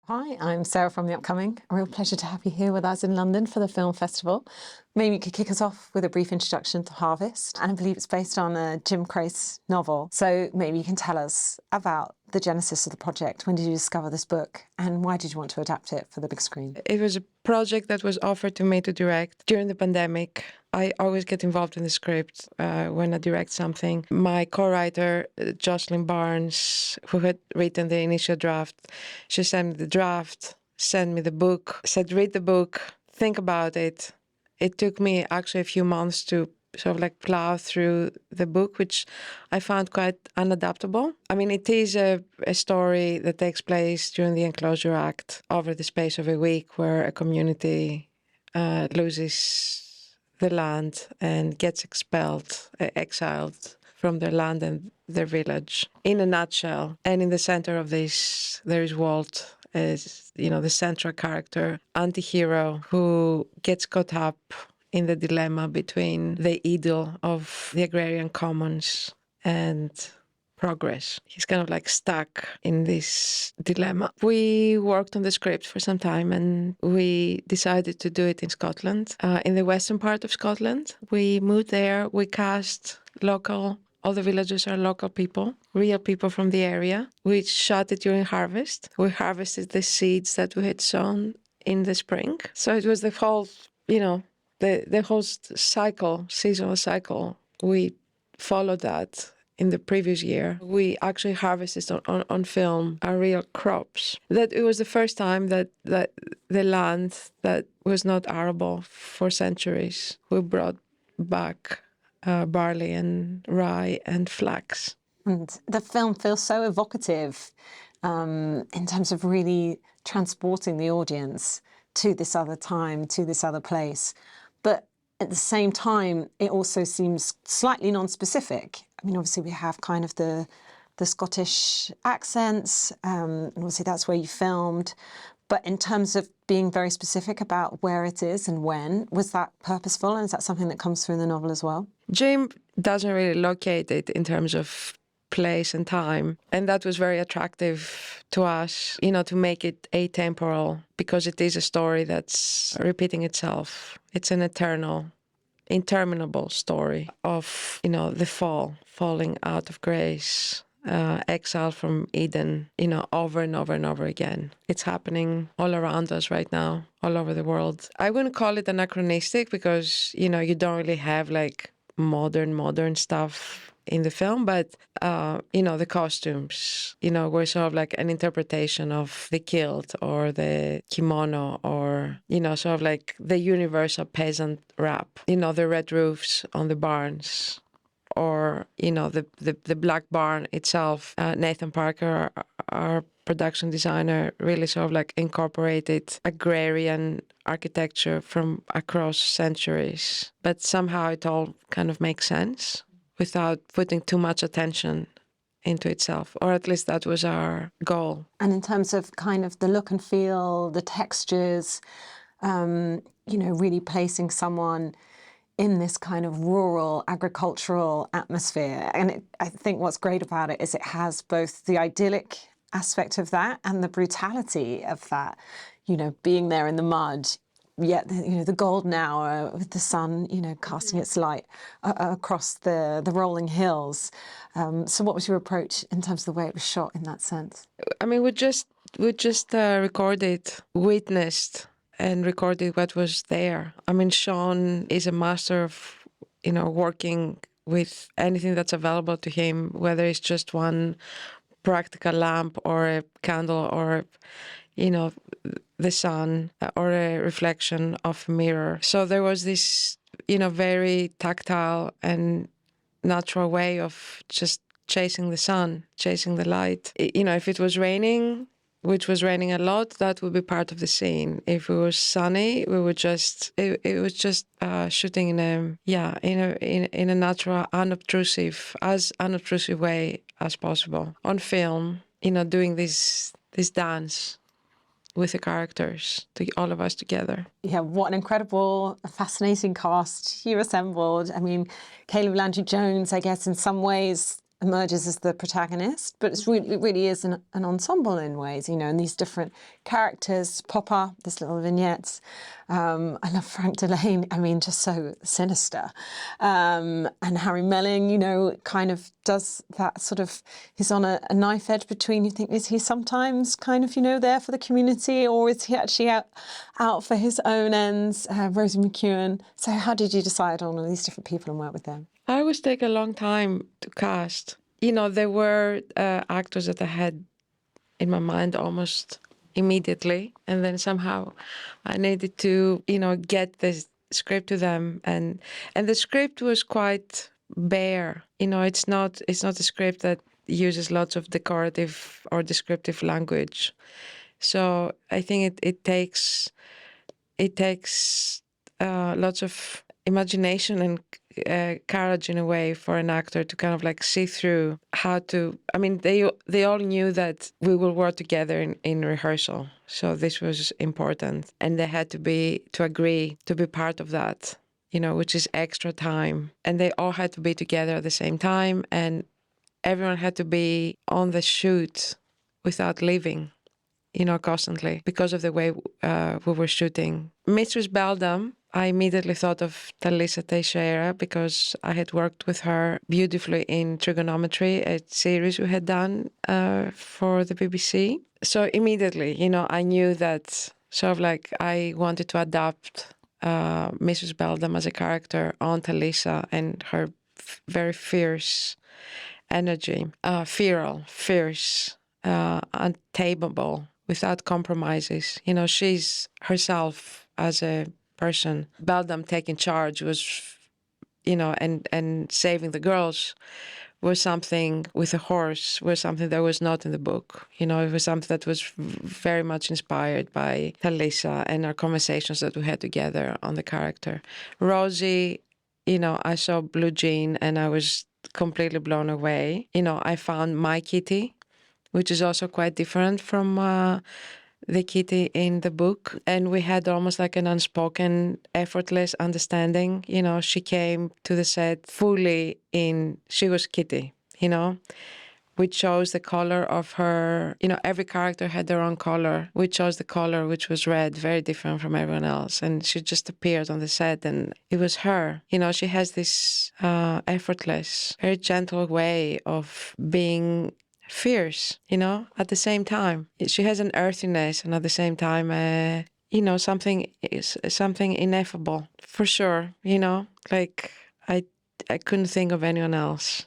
Hi, I'm Sarah from The Upcoming. A real pleasure to have you here with us in London for the film festival. Maybe you could kick us off with a brief introduction to Harvest. And I believe it's based on a Jim Crace novel. So maybe you can tell us about the genesis of the project. When did you discover this book and why did you want to adapt it for the big screen? It was a project that was offered to me to direct during the pandemic. I always get involved in the script when I direct something. My co-writer, Jocelyn Barnes, who had written the initial draft, she sent me the draft, sent me the book, said, read the book, think about it. It took me actually a few months to sort of like plow through the book, which I found quite unadaptable. I mean, it is a story that takes place during the Enclosure Act over the space of a week where a community loses the land and gets expelled, exiled from their land and their village. In a nutshell, and in the center of this, there is Walt, as the central character, anti-hero who gets caught up in the dilemma between the idyll of the agrarian commons and progress. He's kind of like stuck in this dilemma. We worked on the script for some time and we decided to do it in Scotland, in the western part of Scotland. We moved there, we cast local. All the villagers are local people, real people from the area. We shot it during harvest. We harvested the seeds that we had sown in the spring. So it was the whole, the whole cycle, seasonal cycle. We followed that in the previous year. We actually harvested on film our real crops. That it was the first time that the land that was not arable for centuries, we brought back barley and rye and flax. And the film feels so evocative in terms of really transporting the audience to this other time, to this other place. But at the same time, it also seems slightly non-specific. I mean, obviously we have kind of the Scottish accents, and obviously that's where you filmed. But in terms of being very specific about where it is and when, was that purposeful? And is that something that comes through in the novel as well? Jim doesn't really locate it in terms of place and time. And that was very attractive to us, to make it atemporal, because it is a story that's repeating itself. It's an interminable story of, the falling out of grace, exile from Eden, over and over and over again. It's happening all around us right now, all over the world. I wouldn't call it anachronistic because, you don't really have like modern stuff in the film, but, the costumes, were sort of like an interpretation of the kilt or the kimono or, sort of like the universal peasant wrap, the red roofs on the barns or, the black barn itself. Nathan Parker, our production designer, really sort of like incorporated agrarian architecture from across centuries, but somehow it all kind of makes sense without putting too much attention into itself, or at least that was our goal. And in terms of kind of the look and feel, the textures, really placing someone in this kind of rural agricultural atmosphere. And I think what's great about it is it has both the idyllic aspect of that and the brutality of that, being there in the mud, yet, the golden hour with the sun, casting its light across the rolling hills. So what was your approach in terms of the way it was shot in that sense? I mean, we just recorded, witnessed, and recorded what was there. I mean, Sean is a master of, working with anything that's available to him, whether it's just one practical lamp or a candle or, the sun or a reflection of a mirror. So there was this, very tactile and natural way of just chasing the sun, chasing the light. If it was raining, which was raining a lot, that would be part of the scene. If it was sunny, we would just it was just shooting in a natural, unobtrusive way as possible on film. Doing this dance with the characters, all of us together. Yeah, what an incredible, fascinating cast you assembled. I mean, Caleb Landry Jones, I guess, in some ways emerges as the protagonist, but it really is an ensemble in ways, you know, and these different characters pop up, this little vignettes. I love Frank Delane, I mean, just so sinister. And Harry Melling, you know, kind of does that sort of, he's on a knife edge between, you think, is he sometimes kind of, you know, there for the community, or is he actually out for his own ends? Rosie McEwen. So how did you decide on all these different people and work with them? I always take a long time to cast. You know, there were actors that I had in my mind almost immediately, and then somehow I needed to, you know, get the script to them, and the script was quite bare. You know, it's not a script that uses lots of decorative or descriptive language. So I think it takes lots of imagination and courage in a way for an actor to kind of like see through how to. I mean, they all knew that we will work together in rehearsal, so this was important, and they had to agree to be part of that. You know, which is extra time, and they all had to be together at the same time, and everyone had to be on the shoot without leaving, you know, constantly because of the way we were shooting. Mistress Beldam, I immediately thought of Talisa Teixeira because I had worked with her beautifully in Trigonometry, a series we had done for the BBC. So immediately, you know, I knew that sort of like I wanted to adapt Mrs. Beldam as a character on Talisa and her very fierce energy, feral, fierce, untamable, without compromises. You know, she's herself as a person. Beldam taking charge was, you know, and saving the girls was something with a horse, was something that was not in the book. You know, it was something that was very much inspired by Talisa and our conversations that we had together on the character. Rosie, you know, I saw Blue Jean and I was completely blown away. You know, I found my Kitty, which is also quite different from the Kitty in the book. And we had almost like an unspoken, effortless understanding. You know, she came to the set fully she was Kitty, you know. We chose the color of her, you know, every character had their own color. We chose the color, which was red, very different from everyone else. And she just appeared on the set and it was her. You know, she has this effortless, very gentle way of being fierce, you know, at the same time. She has an earthiness and at the same time, you know, something ineffable, for sure, you know, like I couldn't think of anyone else.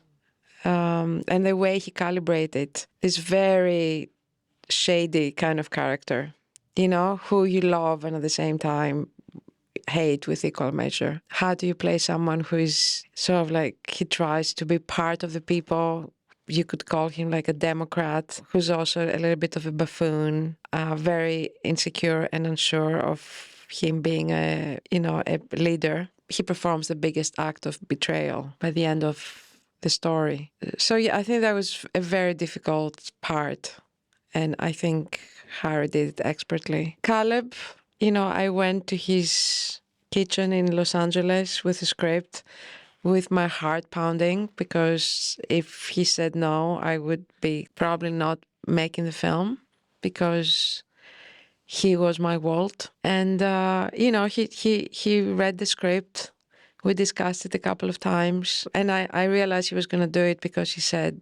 And the way he calibrated this very shady kind of character, you know, who you love and at the same time hate with equal measure. How do you play someone who is sort of like, he tries to be part of the people? You could call him like a Democrat, who's also a little bit of a buffoon, very insecure and unsure of him being a leader. He performs the biggest act of betrayal by the end of the story. So yeah, I think that was a very difficult part, and I think Harry did it expertly. Caleb, you know, I went to his kitchen in Los Angeles with a script with my heart pounding, because if he said no, I would be probably not making the film, because he was my Walt. And, you know, he read the script. We discussed it a couple of times, and I realized he was going to do it because he said,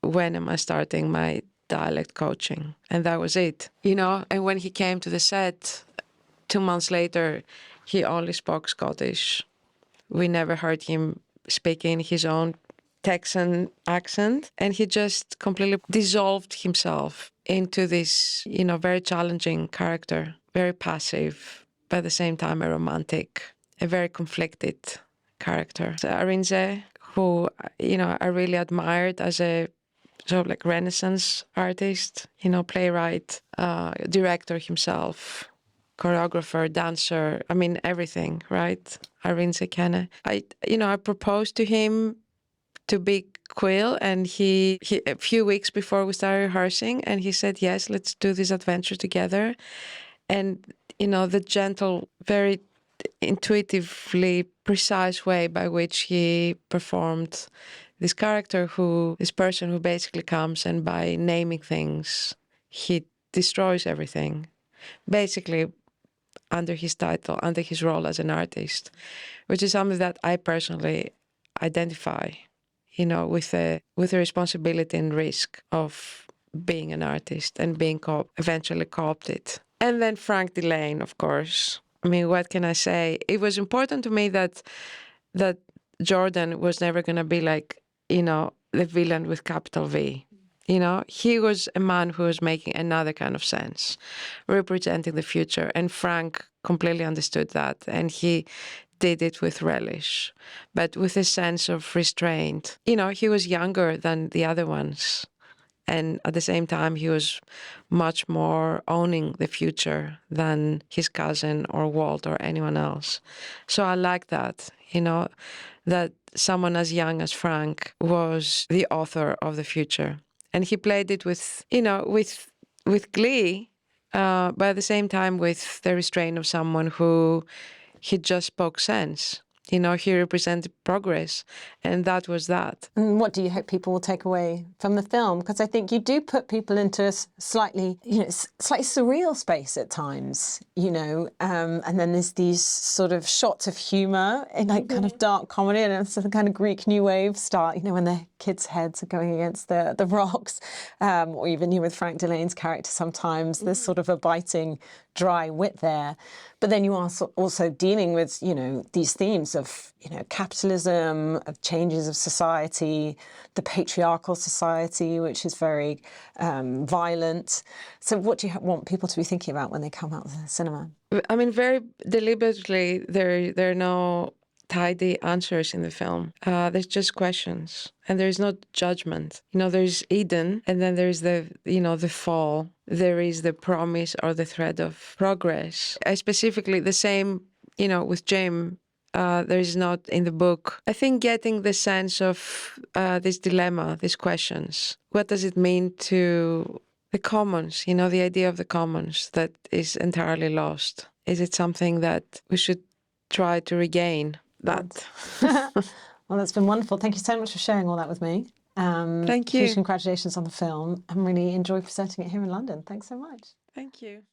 when am I starting my dialect coaching? And that was it, you know. And when he came to the set 2 months later, he only spoke Scottish. We never heard him speaking his own Texan accent, and he just completely dissolved himself into this, you know, very challenging character, very passive, but at the same time a romantic, a very conflicted character. So Arinze, who, you know, I really admired as a sort of like Renaissance artist, you know, playwright, director himself, choreographer, dancer, I mean, everything, right? Arinze Kenne. I proposed to him to be Quill, and he a few weeks before we started rehearsing, and he said, yes, let's do this adventure together. And, you know, the gentle, very intuitively precise way by which he performed this character this person who basically comes and by naming things, he destroys everything, basically under his title, under his role as an artist, which is something that I personally identify, with the responsibility and risk of being an artist and being eventually co-opted. And then Frank Delane, of course. I mean, what can I say? It was important to me that Jordan was never going to be like, the villain with capital V. He was a man who was making another kind of sense, representing the future. And Frank completely understood that. And he did it with relish, but with a sense of restraint. He was younger than the other ones. And at the same time, he was much more owning the future than his cousin or Walt or anyone else. So I like that, that someone as young as Frank was the author of the future. And he played it with, with glee, but at the same time with the restraint of someone who he just spoke sense. He represented progress, and that was that. And what do you hope people will take away from the film? Because I think you do put people into a slightly surreal space at times, and then there's these sort of shots of humour in like kind of dark comedy, and it's the kind of Greek New Wave start, when the kids' heads are going against the rocks, or even with Frank Delane's character sometimes, there's sort of a biting, dry wit there. But then you are also dealing with, these themes of, capitalism, of changes of society, the patriarchal society, which is very violent. So what do you want people to be thinking about when they come out of the cinema? I mean, very deliberately, there are no tidy answers in the film. There's just questions, and there's no judgment. There's Eden, and then there's the fall. There is the promise or the thread of progress. Specifically, the same, with Jim. There is not in the book. I think getting the sense of this dilemma, these questions. What does it mean to the commons? The idea of the commons that is entirely lost. Is it something that we should try to regain? That. Well, that's been wonderful. Thank you so much for sharing all that with me. Thank you. Huge congratulations on the film. I really enjoyed presenting it here in London. Thanks so much. Thank you.